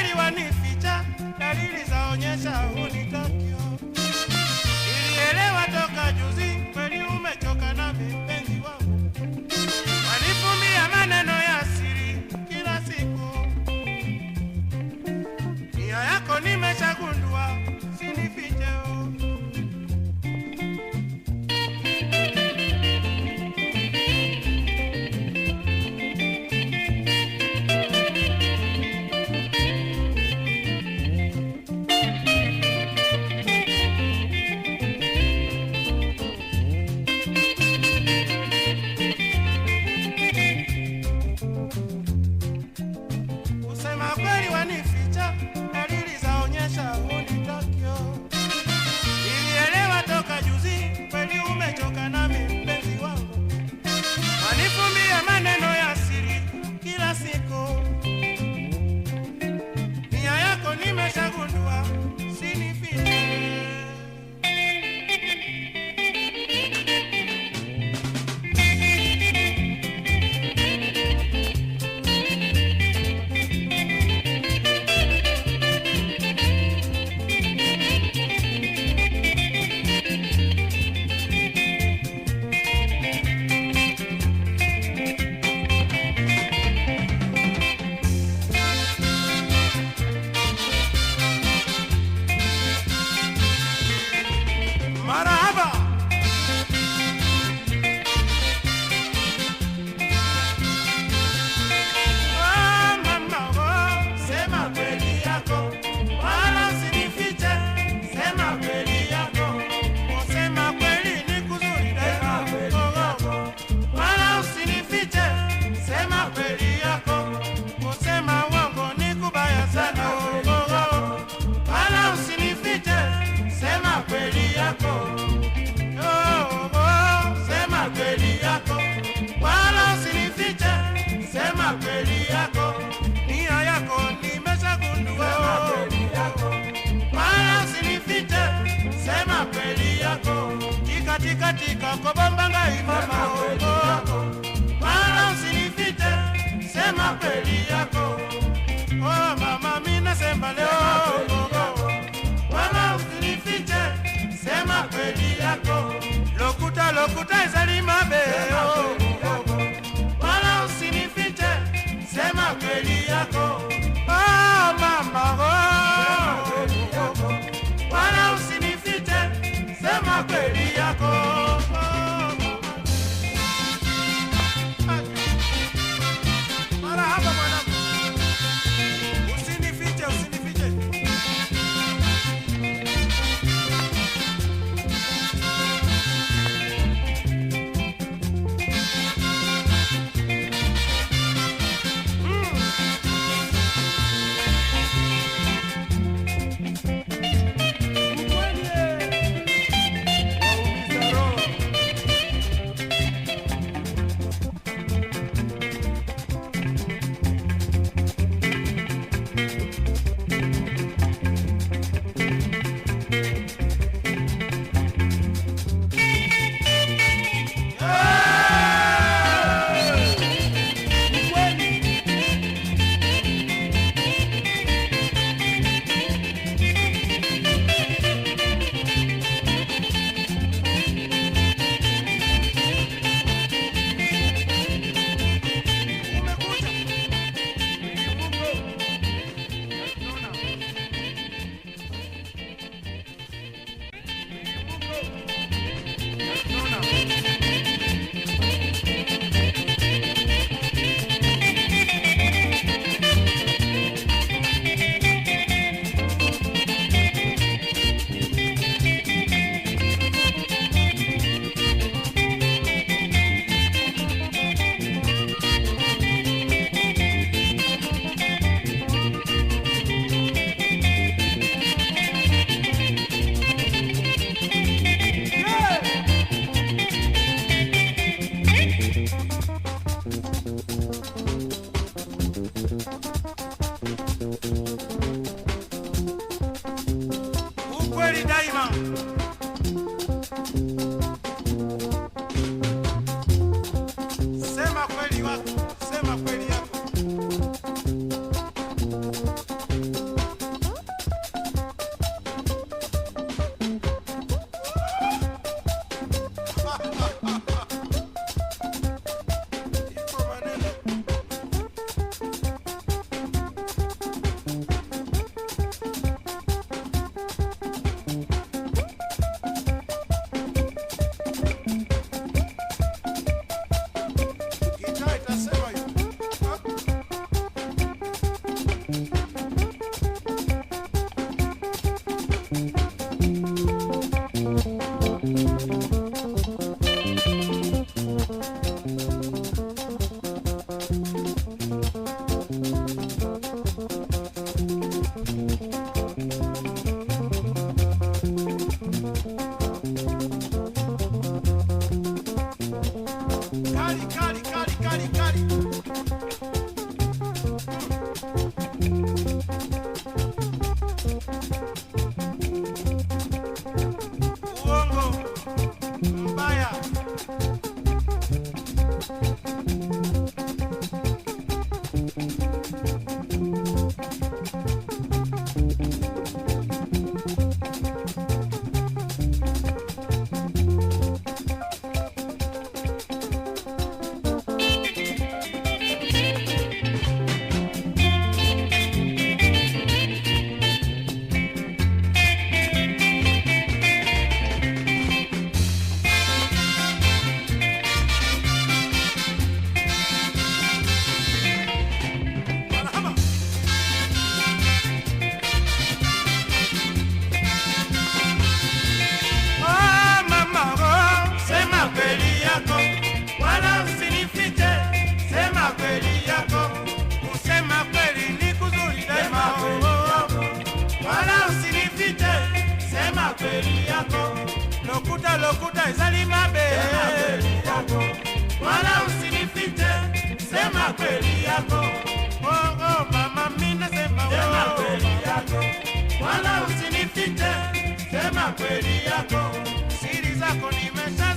kweli wanificha, dalili zaonyesha unitakio. Nilielewa toka juzi, kweli umechoka na mpenzi wangu. Wanifumbia maneno ya siri kila siku. Nia yako nimeshagundua, usinifiche. Kweli wanificha, dalili zaonyesha unitakio. Nilielewa toka juzi, kweli umechoka na mpenzi wangu. Wanifumbia maneno ya siri kila siku. Nia yako nimeshagundua, usinifiche. Marahaba. Mama, sema kweli yako, wala usinifiche. Sema kweli yako, usema kweli ni kuzuri daima. Wala usinifiche. Sema kweli yako, usema uongo ni kubaya sana. Wala usinifiche. Sema kweli yako. Sema kweli yako, wala usinifiche. Sema kweli yako, nia yako nimeshagundua. Wala usinifiche. Sema kweli yako, tika kobamba ngai mama. Wala usinifiche. Sema kweli yako. Oh mama, mimi nasema leo. Wala usinifiche. Sema kweli yako. Lokuta ezalima beo. Wala usinifiche. Sema kweli yako. Oh mama, wala usinifiche. Sema kweli yako. Marahaba mwanangu. Usinifiche. Ukweli daima. Sema kweli wako, sema kweli yako. Kumbuka lokuta izali mabe. Sema kweli yako, Wala usinifiche, sema kweli yako. Oh oh mama mina sema sema kweli yako, wala usinifiche, sema kweli yako. Siri zako nimesha